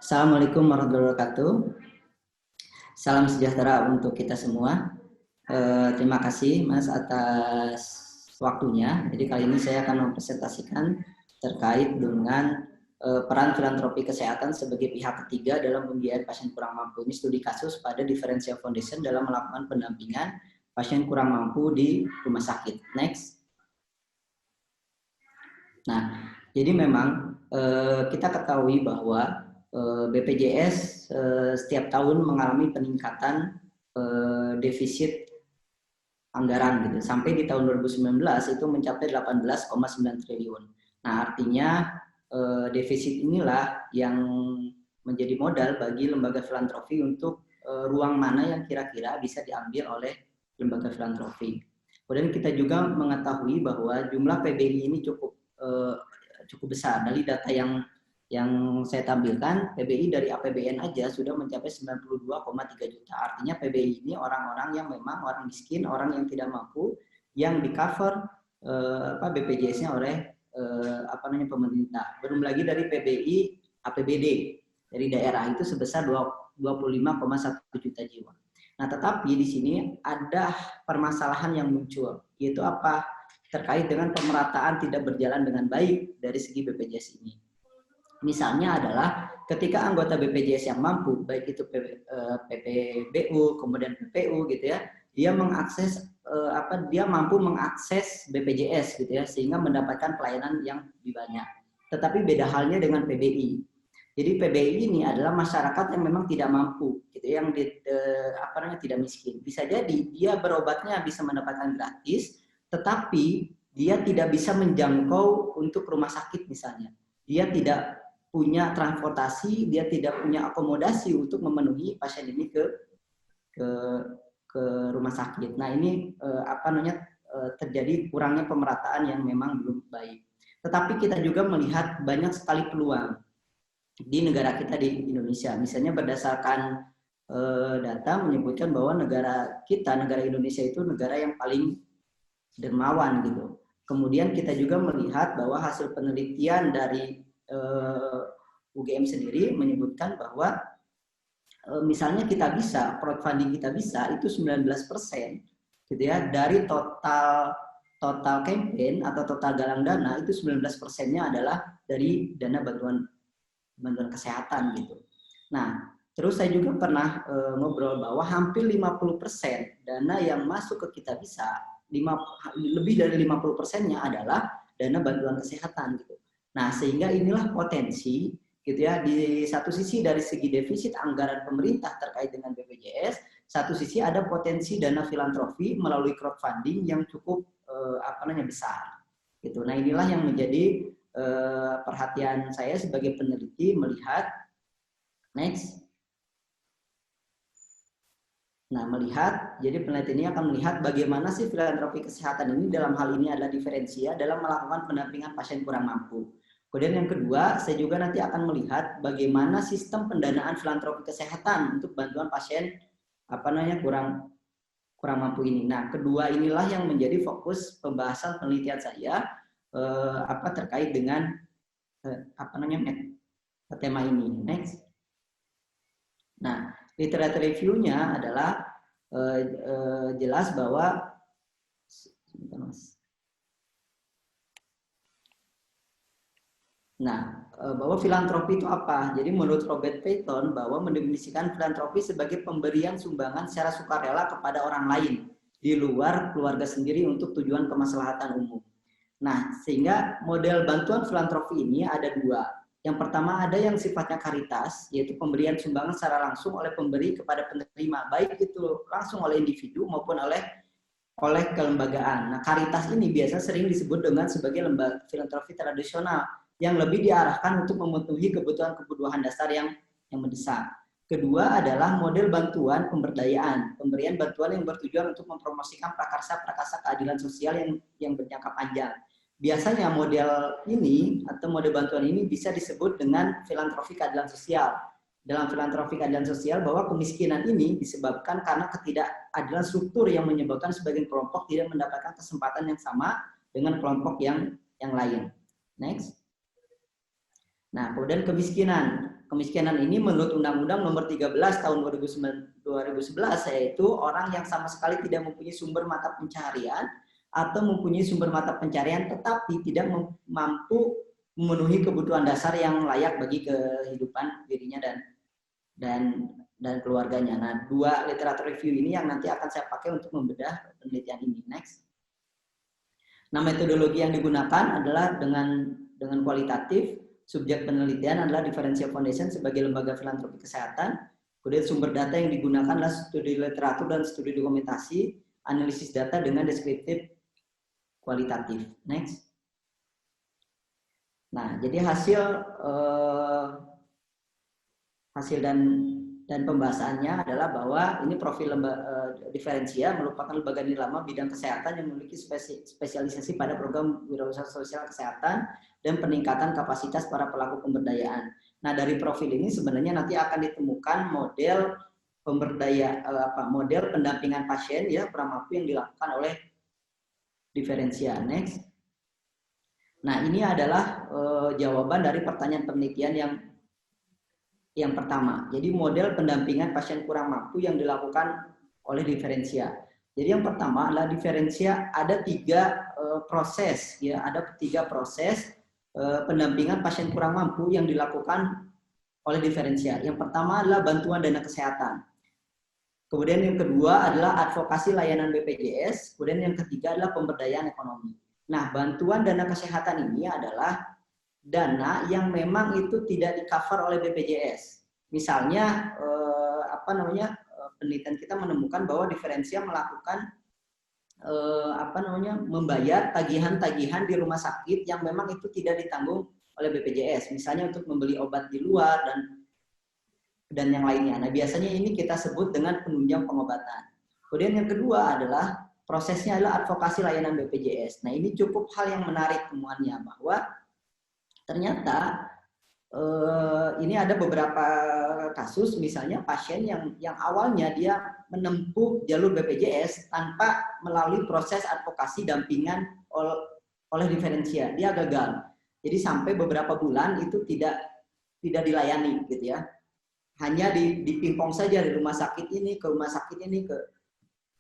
Assalamualaikum warahmatullahi wabarakatuh. Salam sejahtera untuk kita semua. Terima kasih Mas atas waktunya. Jadi kali ini saya akan mempresentasikan terkait dengan peran filantropi kesehatan sebagai pihak ketiga dalam pembiayaan pasien kurang mampu. Ini studi kasus pada Differential Foundation dalam melakukan pendampingan pasien kurang mampu di rumah sakit. Next. Nah, jadi memang kita ketahui bahwa BPJS setiap tahun mengalami peningkatan defisit anggaran gitu. Sampai di tahun 2019 itu mencapai 18,9 triliun. Nah, artinya defisit inilah yang menjadi modal bagi lembaga filantropi untuk ruang mana yang kira-kira bisa diambil oleh lembaga filantropi. Kemudian kita juga mengetahui bahwa jumlah PBI ini cukup besar. Dari data yang saya tampilkan, PBI dari APBN aja sudah mencapai 92,3 juta. Artinya PBI ini orang-orang yang memang orang miskin, orang yang tidak mampu, yang di cover BPJS-nya oleh pemerintah. Belum lagi dari PBI APBD dari daerah itu sebesar 25,1 juta jiwa. Nah, tetapi di sini ada permasalahan yang muncul, yaitu apa? Terkait dengan pemerataan tidak berjalan dengan baik dari segi BPJS ini. Misalnya adalah ketika anggota BPJS yang mampu, baik itu PPBU, kemudian PPU gitu ya, dia mengakses dia mampu mengakses BPJS gitu ya, sehingga mendapatkan pelayanan yang lebih banyak. Tetapi beda halnya dengan PBI. Jadi PBI ini adalah masyarakat yang memang tidak mampu, gitu, yang tidak miskin. Bisa jadi dia berobatnya bisa mendapatkan gratis, tetapi dia tidak bisa menjangkau untuk rumah sakit misalnya. Dia tidak punya transportasi, dia tidak punya akomodasi untuk memenuhi pasien ini ke rumah sakit. Nah, ini terjadi kurangnya pemerataan yang memang belum baik. Tetapi kita juga melihat banyak sekali peluang di negara kita di Indonesia. Misalnya berdasarkan data menyebutkan bahwa negara Indonesia itu negara yang paling dermawan gitu. Kemudian kita juga melihat bahwa hasil penelitian dari UGM sendiri menyebutkan bahwa misalnya kita bisa crowdfunding kita bisa itu 19% gitu ya, dari total campaign atau total galang dana itu 19%-nya adalah dari dana bantuan kesehatan gitu. Nah, terus saya juga pernah ngobrol bahwa hampir 50% dana yang masuk ke kita bisa lebih dari 50%-nya adalah dana bantuan kesehatan gitu. Nah, sehingga inilah potensi gitu ya, di satu sisi dari segi defisit anggaran pemerintah terkait dengan BPJS, satu sisi ada potensi dana filantropi melalui crowdfunding yang cukup besar gitu. Nah, inilah yang menjadi perhatian saya sebagai peneliti melihat next. Nah, jadi peneliti ini akan melihat bagaimana sih filantropi kesehatan ini dalam hal ini adalah diferensia dalam melakukan pendampingan pasien kurang mampu. Kemudian yang kedua, saya juga nanti akan melihat bagaimana sistem pendanaan filantropi kesehatan untuk bantuan pasien kurang mampu ini. Nah, kedua inilah yang menjadi fokus pembahasan penelitian saya terkait dengan tema ini. Next. Nah, literatur review-nya adalah jelas bahwa bahwa filantropi itu apa? Jadi menurut Robert Peyton bahwa mendefinisikan filantropi sebagai pemberian sumbangan secara sukarela kepada orang lain di luar keluarga sendiri untuk tujuan kemaslahatan umum. Nah, sehingga model bantuan filantropi ini ada dua. Yang pertama ada yang sifatnya karitas, yaitu pemberian sumbangan secara langsung oleh pemberi kepada penerima, baik itu langsung oleh individu maupun oleh kelembagaan. Nah, karitas ini biasa sering disebut dengan sebagai lembaga filantropi tradisional yang lebih diarahkan untuk memenuhi kebutuhan dasar yang mendesak. Kedua adalah model bantuan pemberdayaan, pemberian bantuan yang bertujuan untuk mempromosikan prakarsa keadilan sosial yang berjangka panjang. Biasanya model ini atau model bantuan ini bisa disebut dengan filantropi keadilan sosial. Dalam filantropi keadilan sosial bahwa kemiskinan ini disebabkan karena ketidakadilan struktur yang menyebabkan sebagian kelompok tidak mendapatkan kesempatan yang sama dengan kelompok yang lain. Next. Nah, kemudian kemiskinan. Kemiskinan ini menurut Undang-Undang Nomor 13 Tahun 2011 yaitu orang yang sama sekali tidak mempunyai sumber mata pencaharian atau mempunyai sumber mata pencaharian tetapi tidak mampu memenuhi kebutuhan dasar yang layak bagi kehidupan dirinya dan keluarganya. Nah, 2 literatur review ini yang nanti akan saya pakai untuk membedah penelitian ini. Next. Nah, metodologi yang digunakan adalah dengan kualitatif. Subjek penelitian adalah Differential Foundation sebagai lembaga filantropi kesehatan. Kemudian sumber data yang digunakan adalah studi literatur dan studi dokumentasi, analisis data dengan deskriptif kualitatif. Next. Nah, jadi hasil dan pembahasannya adalah bahwa ini profil Differentia merupakan lembaga nirlaba bidang kesehatan yang memiliki spesialisasi pada program wirausaha sosial kesehatan dan peningkatan kapasitas para pelaku pemberdayaan. Nah, dari profil ini sebenarnya nanti akan ditemukan model model pendampingan pasien ya pramampu yang dilakukan oleh Differentia. Next. Nah, ini adalah jawaban dari pertanyaan penelitian yang pertama. Jadi model pendampingan pasien kurang mampu yang dilakukan oleh Differentia. Jadi yang pertama adalah Differentia ada 3 proses ya, ada 3 proses pendampingan pasien kurang mampu yang dilakukan oleh Differentia. Yang pertama adalah bantuan dana kesehatan. Kemudian yang kedua adalah advokasi layanan BPJS, kemudian yang ketiga adalah pemberdayaan ekonomi. Nah, bantuan dana kesehatan ini adalah dana yang memang itu tidak di-cover oleh BPJS. Misalnya penelitian kita menemukan bahwa Differentia melakukan membayar tagihan-tagihan di rumah sakit yang memang itu tidak ditanggung oleh BPJS. Misalnya untuk membeli obat di luar dan yang lainnya. Nah, biasanya ini kita sebut dengan penunjang pengobatan. Kemudian yang kedua adalah prosesnya adalah advokasi layanan BPJS. Nah, ini cukup hal yang menarik temuannya bahwa ternyata ini ada beberapa kasus, misalnya pasien yang awalnya dia menempuh jalur BPJS tanpa melalui proses advokasi dampingan oleh Differentia, dia gagal. Jadi sampai beberapa bulan itu tidak dilayani, gitu ya. Hanya dipingpong saja dari rumah sakit ini ke rumah sakit ini ke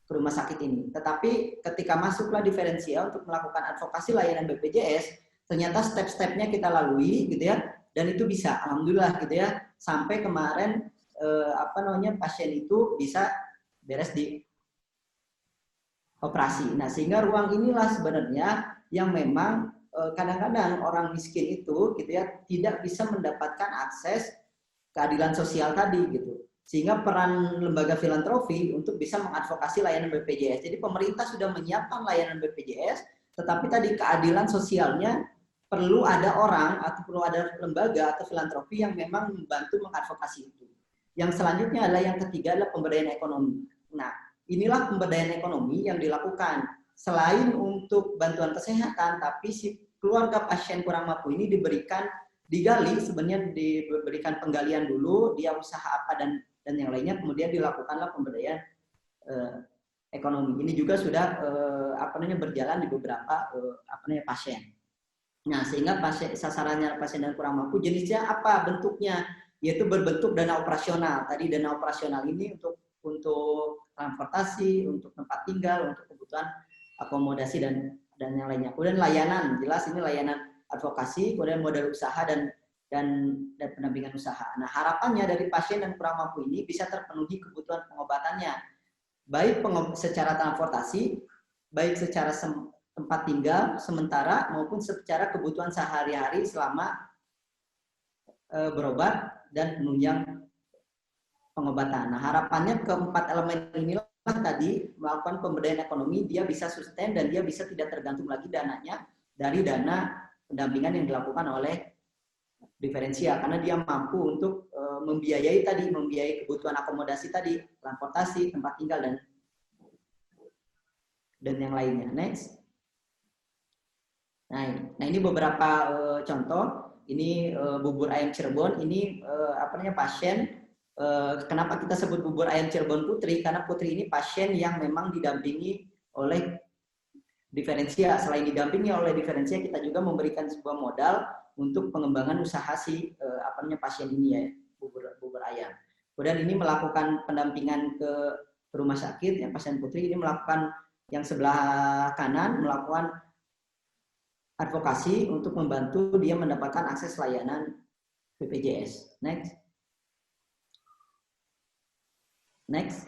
rumah sakit ini. Tetapi ketika masuklah Differentia untuk melakukan advokasi layanan BPJS, ternyata step-stepnya kita lalui, gitu ya. Dan itu bisa, alhamdulillah gitu ya, sampai kemarin pasien itu bisa beres di operasi. Nah, sehingga ruang inilah sebenarnya yang memang kadang-kadang orang miskin itu gitu ya tidak bisa mendapatkan akses keadilan sosial tadi gitu. Sehingga peran lembaga filantropi untuk bisa mengadvokasi layanan BPJS. Jadi pemerintah sudah menyiapkan layanan BPJS, tetapi tadi keadilan sosialnya perlu ada orang atau perlu ada lembaga atau filantropi yang memang membantu mengadvokasi itu. Yang selanjutnya adalah yang ketiga adalah pemberdayaan ekonomi. Nah, inilah pemberdayaan ekonomi yang dilakukan selain untuk bantuan kesehatan, tapi si keluarga pasien kurang mampu ini digali sebenarnya diberikan penggalian dulu, dia usaha apa dan yang lainnya, kemudian dilakukanlah pemberdayaan ekonomi. Ini juga sudah berjalan di beberapa pasien. Nah, sehingga sasarannya pasien dan kurang mampu, jenisnya apa bentuknya? Yaitu berbentuk dana operasional. Tadi dana operasional ini untuk transportasi, untuk tempat tinggal, untuk kebutuhan akomodasi dan yang lainnya. Kemudian layanan, jelas ini layanan advokasi, kemudian modal usaha dan pendampingan usaha. Nah, harapannya dari pasien dan kurang mampu ini bisa terpenuhi kebutuhan pengobatannya, baik secara transportasi, baik secara tempat tinggal sementara maupun secara kebutuhan sehari-hari selama berobat dan penunjang pengobatan. Nah, harapannya keempat elemen inilah tadi melakukan pemberdayaan ekonomi, dia bisa sustain dan dia bisa tidak tergantung lagi dananya dari dana pendampingan yang dilakukan oleh Differentia, karena dia mampu untuk membiayai kebutuhan akomodasi tadi, transportasi, tempat tinggal dan yang lainnya. Next. Nah, ini beberapa contoh. Ini bubur ayam Cirebon. Ini pasien. Kenapa kita sebut bubur ayam Cirebon Putri? Karena Putri ini pasien yang memang didampingi oleh Differentia. Selain didampingi oleh Differentia, kita juga memberikan sebuah modal untuk pengembangan usaha pasien ini ya, bubur ayam. Kemudian ini melakukan pendampingan ke rumah sakit, ya pasien Putri ini melakukan yang sebelah kanan, melakukan advokasi untuk membantu dia mendapatkan akses layanan BPJS. Next.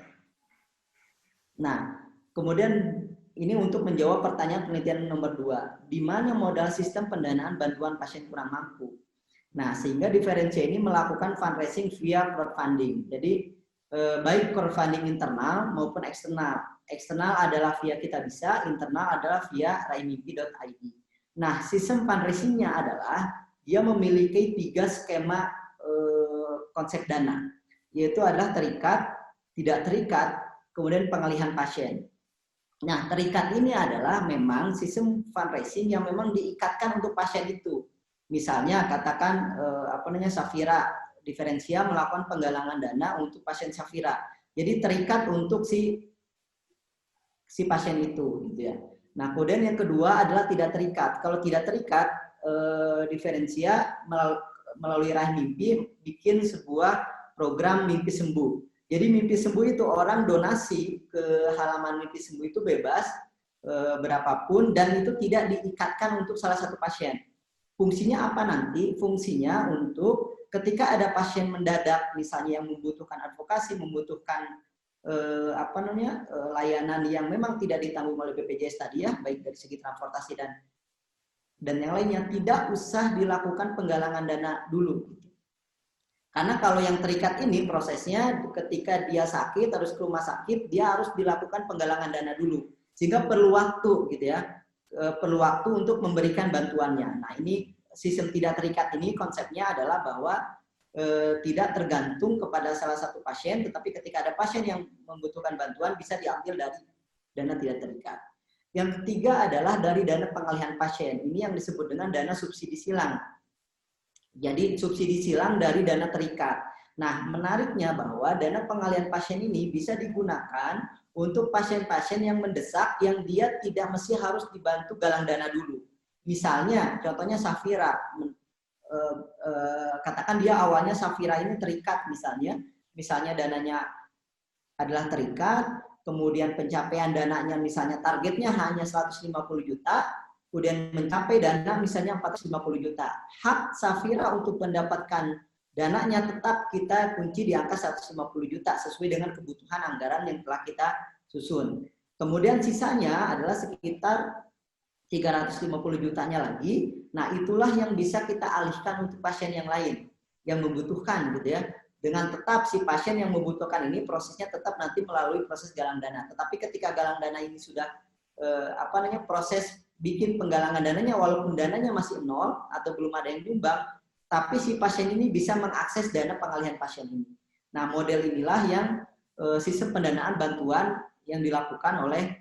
Nah, kemudian ini untuk menjawab pertanyaan penelitian nomor 2, di mana modal sistem pendanaan bantuan pasien kurang mampu. Nah, sehingga Diferensia ini melakukan fundraising via crowdfunding. Jadi, baik crowdfunding internal maupun eksternal. Eksternal adalah via Kitabisa, internal adalah via raimimpi.id. Nah, sistem fundraisingnya adalah dia memiliki 3 skema konsep dana, yaitu adalah terikat, tidak terikat, kemudian pengalihan pasien. Nah, terikat ini adalah memang sistem fundraising yang memang diikatkan untuk pasien itu. Misalnya katakan Safira, Diferensia melakukan penggalangan dana untuk pasien Safira. Jadi terikat untuk si pasien itu, gitu ya. Nah, kemudian yang kedua adalah tidak terikat. Kalau tidak terikat, Diferensia melalui Rahim Mimpi bikin sebuah program Mimpi Sembuh. Jadi Mimpi Sembuh itu orang donasi ke halaman Mimpi Sembuh itu bebas berapapun dan itu tidak diikatkan untuk salah satu pasien. Fungsinya apa nanti? Fungsinya untuk ketika ada pasien mendadak misalnya yang membutuhkan advokasi, membutuhkan layanan yang memang tidak ditanggung oleh BPJS tadi ya, baik dari segi transportasi dan yang lainnya, tidak usah dilakukan penggalangan dana dulu. Karena kalau yang terikat ini prosesnya ketika dia sakit harus ke rumah sakit, dia harus dilakukan penggalangan dana dulu. Sehingga perlu waktu gitu ya. Perlu waktu untuk memberikan bantuannya. Nah, ini sistem tidak terikat ini konsepnya adalah bahwa tidak tergantung kepada salah satu pasien, tetapi ketika ada pasien yang membutuhkan bantuan bisa diambil dari dana tidak terikat. Yang ketiga adalah dari dana pengalihan pasien. Ini yang disebut dengan dana subsidi silang. Jadi subsidi silang dari dana terikat. Nah, menariknya bahwa dana pengalihan pasien ini bisa digunakan untuk pasien-pasien yang mendesak yang dia tidak mesti harus dibantu galang dana dulu. Misalnya, contohnya Safira, katakan dia awalnya Safira ini terikat misalnya dananya adalah terikat, kemudian pencapaian dananya misalnya targetnya hanya 150 juta, kemudian mencapai dana misalnya 450 juta. Hak Safira untuk mendapatkan dananya tetap kita kunci di angka 150 juta sesuai dengan kebutuhan anggaran yang telah kita susun. Kemudian sisanya adalah sekitar 350 jutanya lagi. Nah, itulah yang bisa kita alihkan untuk pasien yang lain yang membutuhkan gitu ya. Dengan tetap si pasien yang membutuhkan ini prosesnya tetap nanti melalui proses galang dana. Tetapi ketika galang dana ini sudah proses bikin penggalangan dananya walaupun dananya masih nol atau belum ada yang nyumbang, tapi si pasien ini bisa mengakses dana pengalihan pasien ini. Nah, model inilah yang sistem pendanaan bantuan yang dilakukan oleh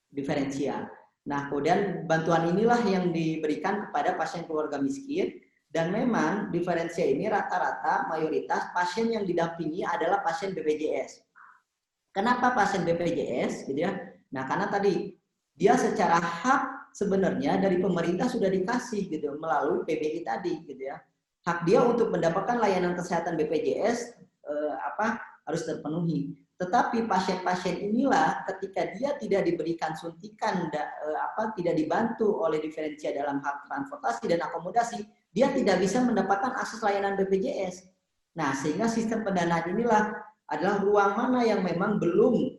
Diferensia. Nah, kemudian bantuan inilah yang diberikan kepada pasien keluarga miskin dan memang Diferensia ini rata-rata mayoritas pasien yang didampingi adalah pasien BPJS. Kenapa pasien BPJS gitu ya? Nah, karena tadi dia secara hak sebenarnya dari pemerintah sudah dikasih gitu melalui PBI tadi gitu ya. Hak dia untuk mendapatkan layanan kesehatan BPJS harus terpenuhi. Tetapi pasien-pasien inilah ketika dia tidak diberikan suntikan tidak dibantu oleh Diferensia dalam hal transportasi dan akomodasi, dia tidak bisa mendapatkan akses layanan BPJS. Nah, sehingga sistem pendanaan inilah adalah ruang mana yang memang belum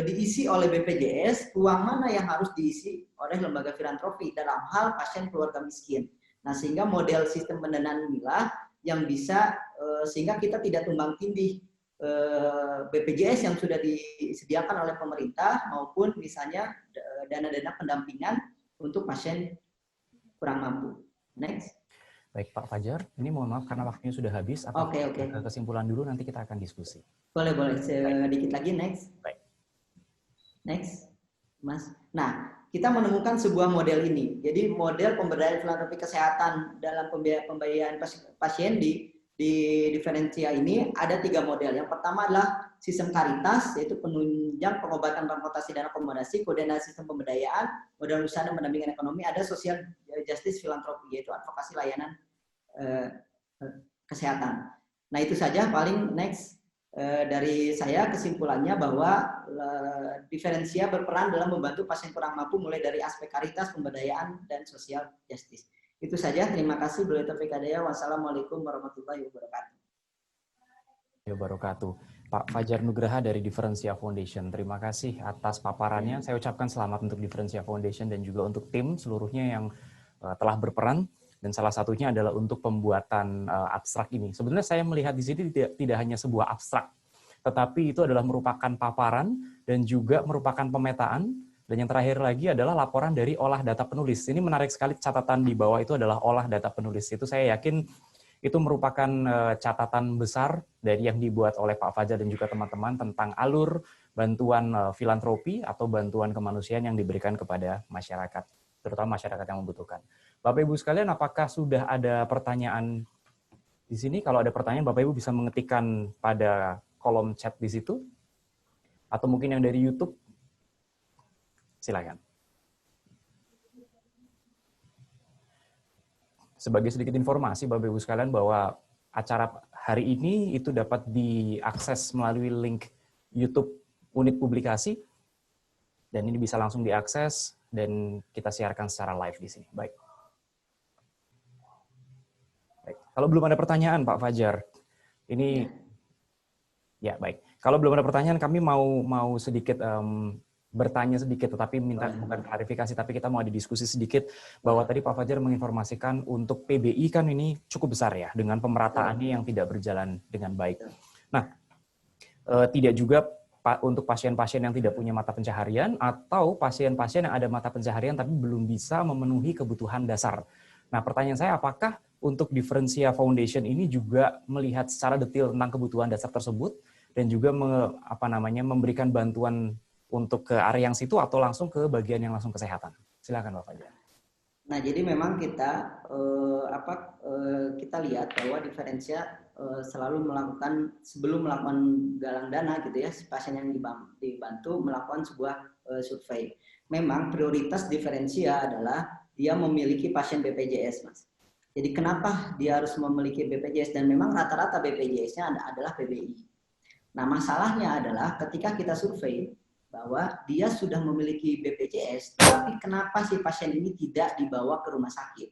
diisi oleh BPJS, ruang mana yang harus diisi oleh lembaga filantropi dalam hal pasien keluarga miskin. Nah, sehingga model sistem pendanaan inilah yang bisa sehingga kita tidak tumbang tindih BPJS yang sudah disediakan oleh pemerintah maupun misalnya dana-dana pendampingan untuk pasien kurang mampu. Next. Baik Pak Fajar, ini mohon maaf karena waktunya sudah habis. Oke. Kesimpulan dulu nanti kita akan diskusi. Boleh. Sedikit lagi, next. Baik. Next, Mas. Nah, kita menemukan sebuah model ini. Jadi model pemberdayaan filantropi kesehatan dalam pembiayaan pasien di Diferensia ini ada 3 model. Yang pertama adalah sistem Karitas, yaitu penunjang pengobatan transportasi dan akomodasi, kemudian ada sistem pemberdayaan, modal usaha dan pendampingan ekonomi, ada sosial justice filantropi, yaitu advokasi layanan kesehatan. Nah itu saja paling next dari saya kesimpulannya bahwa diferensia berperan dalam membantu pasien kurang mampu mulai dari aspek karitas, pemberdayaan, dan sosial justice. Itu saja, terima kasih. Wassalamualaikum warahmatullahi wabarakatuh. Wabarakatuh. Pak Fajar Nugraha dari Differensia Foundation. Terima kasih atas paparannya. Saya ucapkan selamat untuk Differensia Foundation dan juga untuk tim seluruhnya yang telah berperan. Dan salah satunya adalah untuk pembuatan abstrak ini. Sebenarnya saya melihat di sini tidak hanya sebuah abstrak, tetapi itu adalah merupakan paparan dan juga merupakan pemetaan. Dan yang terakhir lagi adalah laporan dari olah data penulis. Ini menarik sekali, catatan di bawah itu adalah olah data penulis. Itu saya yakin itu merupakan catatan besar dari yang dibuat oleh Pak Fajar dan juga teman-teman tentang alur bantuan filantropi atau bantuan kemanusiaan yang diberikan kepada masyarakat, terutama masyarakat yang membutuhkan. Bapak Ibu sekalian, apakah sudah ada pertanyaan di sini? Kalau ada pertanyaan, Bapak Ibu bisa mengetikkan pada kolom chat di situ, atau mungkin yang dari YouTube. Silakan. Sebagai sedikit informasi Bapak Ibu sekalian bahwa acara hari ini itu dapat diakses melalui link YouTube unit publikasi, dan ini bisa langsung diakses dan kita siarkan secara live di sini. Baik. Kalau belum ada pertanyaan Pak Fajar, ini ya baik. Kalau belum ada pertanyaan, kami mau sedikit bertanya sedikit, tetapi minta bukan klarifikasi, tapi kita mau ada diskusi sedikit bahwa tadi Pak Fajar menginformasikan untuk PBI kan ini cukup besar ya, dengan pemerataannya yang tidak berjalan dengan baik. Nah, tidak juga untuk pasien-pasien yang tidak punya mata pencaharian atau pasien-pasien yang ada mata pencaharian tapi belum bisa memenuhi kebutuhan dasar. Nah, pertanyaan saya, apakah untuk Differensia Foundation ini juga melihat secara detail tentang kebutuhan dasar tersebut dan juga memberikan bantuan untuk ke area yang situ atau langsung ke bagian yang langsung kesehatan? Silakan Pak Fajar. Nah, jadi memang kita kita lihat bahwa Differensia selalu melakukan, sebelum melakukan galang dana gitu ya, pasien yang dibantu melakukan sebuah survei. Memang prioritas Differensia adalah dia memiliki pasien BPJS, Mas. Jadi kenapa dia harus memiliki BPJS, dan memang rata-rata BPJS-nya adalah PBI. Nah, masalahnya adalah ketika kita survei bahwa dia sudah memiliki BPJS, tapi kenapa si pasien ini tidak dibawa ke rumah sakit?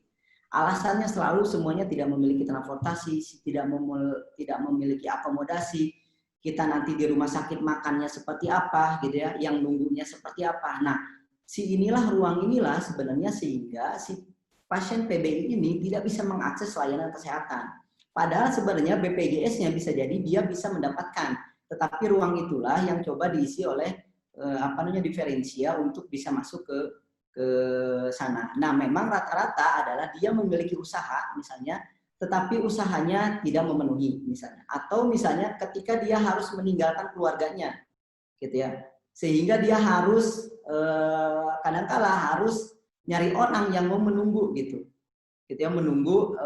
Alasannya selalu semuanya tidak memiliki transportasi, tidak memiliki akomodasi. Kita nanti di rumah sakit makannya seperti apa, gitu ya, yang nunggunya seperti apa. Nah, ruang inilah sebenarnya sehingga si pasien PBI ini tidak bisa mengakses layanan kesehatan. Padahal sebenarnya BPJS-nya bisa jadi dia bisa mendapatkan, tetapi ruang itulah yang coba diisi oleh Differensia untuk bisa masuk ke sana. Nah, memang rata-rata adalah dia memiliki usaha misalnya, tetapi usahanya tidak memenuhi misalnya, atau misalnya ketika dia harus meninggalkan keluarganya, gitu ya, sehingga dia harus kadangkala harus nyari orang yang mau menunggu gitu ya, menunggu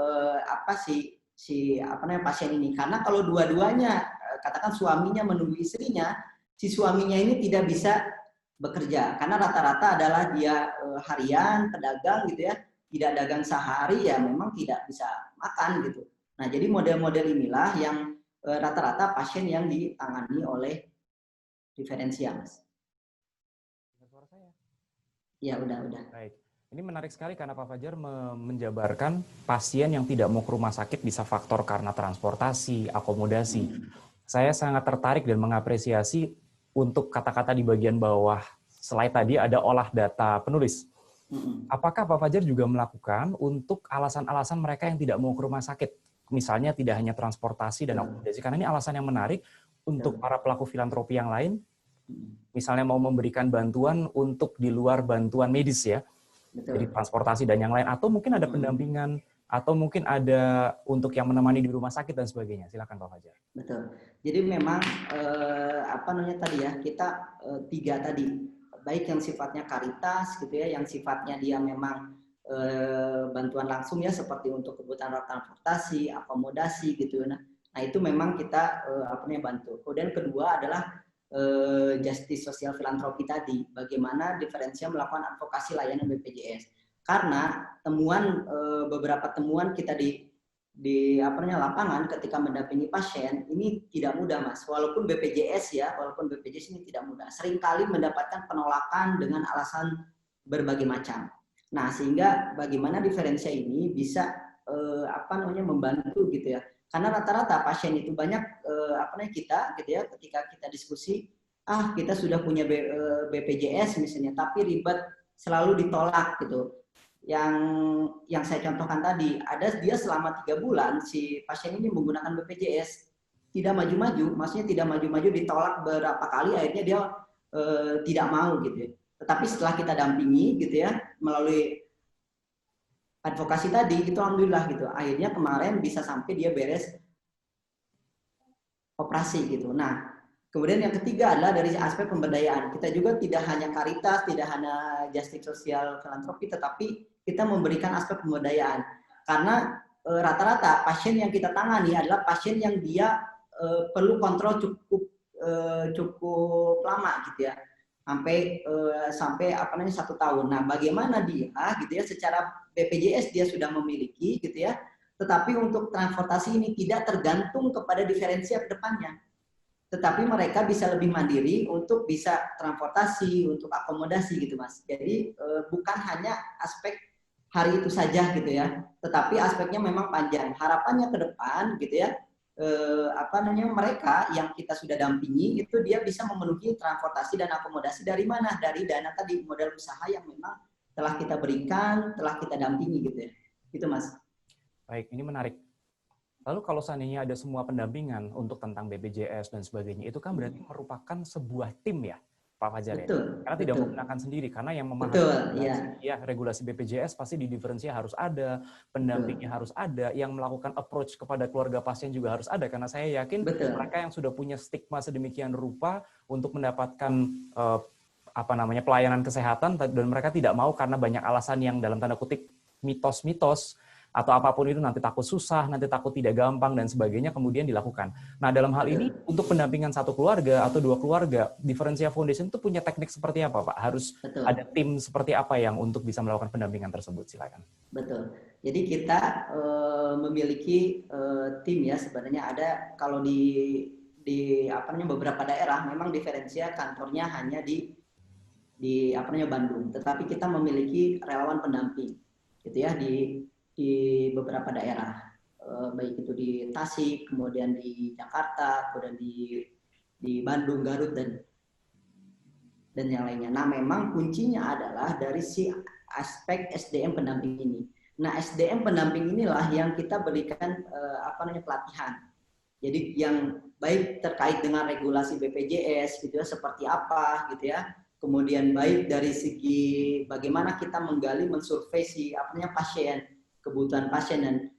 pasien ini, karena kalau dua-duanya katakan suaminya menunggu istrinya, si suaminya ini tidak bisa bekerja karena rata-rata adalah dia harian, pedagang gitu ya, tidak dagang sehari ya memang tidak bisa makan gitu. Nah, jadi model-model inilah yang rata-rata pasien yang ditangani oleh Differensia, Mas. Suara saya? Ya, udah. Baik. Ini menarik sekali karena Pak Fajar menjabarkan pasien yang tidak mau ke rumah sakit bisa faktor karena transportasi, akomodasi. Saya sangat tertarik dan mengapresiasi untuk kata-kata di bagian bawah slide tadi ada olah data penulis. Apakah Pak Fajar juga melakukan untuk alasan-alasan mereka yang tidak mau ke rumah sakit? Misalnya tidak hanya transportasi dan akomodasi, karena ini alasan yang menarik untuk para pelaku filantropi yang lain. Misalnya mau memberikan bantuan untuk di luar bantuan medis ya, jadi transportasi dan yang lain, atau mungkin ada pendampingan, atau mungkin ada untuk yang menemani di rumah sakit dan sebagainya. Silakan Pak Fajar. Betul. Jadi memang tadi ya, kita tiga tadi, baik yang sifatnya karitas gitu ya, yang sifatnya dia memang bantuan langsung ya, seperti untuk kebutuhan transportasi, akomodasi gitu. Nah itu memang kita bantu. Kemudian kedua adalah justice sosial filantropi tadi, bagaimana Differensia melakukan advokasi layanan BPJS. karena beberapa temuan kita di lapangan ketika mendampingi pasien ini tidak mudah, Mas. Walaupun BPJS ini tidak mudah. Seringkali mendapatkan penolakan dengan alasan berbagai macam. Nah, sehingga bagaimana diferensia ini bisa membantu gitu ya. Karena rata-rata pasien itu banyak kita gitu ya, ketika kita diskusi, kita sudah punya BPJS misalnya, tapi ribet selalu ditolak gitu. Yang saya contohkan tadi, dia selama 3 bulan si pasien ini menggunakan BPJS tidak maju-maju, maksudnya tidak maju-maju, ditolak beberapa kali, akhirnya dia tidak mau gitu ya. Tetapi setelah kita dampingi gitu ya melalui advokasi tadi, itu alhamdulillah gitu, akhirnya kemarin bisa sampai dia beres operasi gitu. Nah, kemudian yang ketiga adalah dari aspek pemberdayaan. Kita juga tidak hanya karitas, tidak hanya justice sosial filantropi, tetapi kita memberikan aspek pemberdayaan. Karena rata-rata pasien yang kita tangani adalah pasien yang dia perlu kontrol cukup lama gitu ya. Sampai 1 tahun. Nah, bagaimana dia gitu ya, secara BPJS dia sudah memiliki gitu ya. Tetapi untuk transportasi ini tidak tergantung kepada diferensial ke depannya. Tetapi mereka bisa lebih mandiri untuk bisa transportasi, untuk akomodasi gitu, Mas. Jadi bukan hanya aspek hari itu saja gitu ya, tetapi aspeknya memang panjang. Harapannya ke depan gitu ya, mereka yang kita sudah dampingi itu dia bisa memenuhi transportasi dan akomodasi dari mana? Dari dana tadi, modal usaha yang memang telah kita berikan, telah kita dampingi gitu ya. Gitu, Mas. Baik, ini menarik. Lalu kalau seandainya ada semua pendampingan untuk tentang BPJS dan sebagainya, itu kan berarti merupakan sebuah tim ya, Pak Fajar ya? Karena tidak menggunakan sendiri, karena yang memahami regulasi BPJS pasti di diferensia harus ada, pendampingnya harus ada, yang melakukan approach kepada keluarga pasien juga harus ada, karena saya yakin mereka yang sudah punya stigma sedemikian rupa untuk mendapatkan pelayanan kesehatan, dan mereka tidak mau karena banyak alasan yang dalam tanda kutip mitos-mitos, atau apapun itu, nanti takut susah, nanti takut tidak gampang, dan sebagainya, kemudian dilakukan. Nah, dalam hal ini, untuk pendampingan satu keluarga atau 2 keluarga, Differentia Foundation itu punya teknik seperti apa, Pak? Harus ada tim seperti apa yang untuk bisa melakukan pendampingan tersebut? Silakan. Betul. Jadi kita memiliki tim ya, sebenarnya ada kalau di beberapa daerah memang Differentia kantornya hanya di Bandung, tetapi kita memiliki relawan pendamping gitu ya di beberapa daerah, baik itu di Tasik, kemudian di Jakarta, kemudian di Bandung, Garut, dan yang lainnya. Nah, memang kuncinya adalah dari si aspek SDM pendamping ini. Nah, SDM pendamping inilah yang kita berikan pelatihan. Jadi yang baik terkait dengan regulasi BPJS gitu ya, seperti apa gitu ya. Kemudian baik dari segi bagaimana kita menggali, mensurvei si pasien, kebutuhan pasien,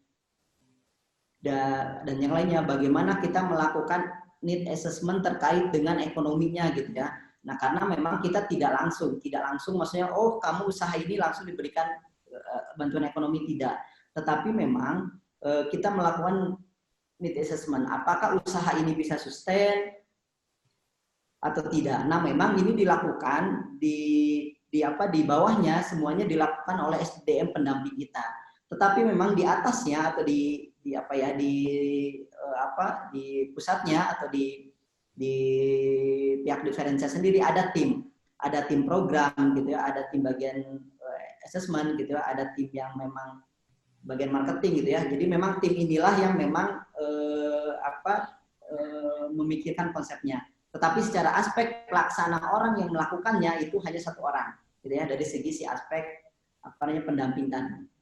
dan yang lainnya, bagaimana kita melakukan need assessment terkait dengan ekonominya gitu ya. Nah, karena memang kita tidak langsung maksudnya kamu usaha ini langsung diberikan bantuan ekonomi, tidak, tetapi memang kita melakukan need assessment, apakah usaha ini bisa sustain atau tidak. Nah, memang ini dilakukan di bawahnya, semuanya dilakukan oleh SDM pendamping kita. Tetapi memang di atasnya atau di pusatnya atau di pihak Differentia sendiri ada tim program gitu ya, ada tim bagian assessment gitu ya, ada tim yang memang bagian marketing gitu ya. Jadi memang tim inilah yang memang memikirkan konsepnya. Tetapi secara aspek pelaksana orang yang melakukannya itu hanya 1 orang gitu ya, dari segi si aspek pendampingan.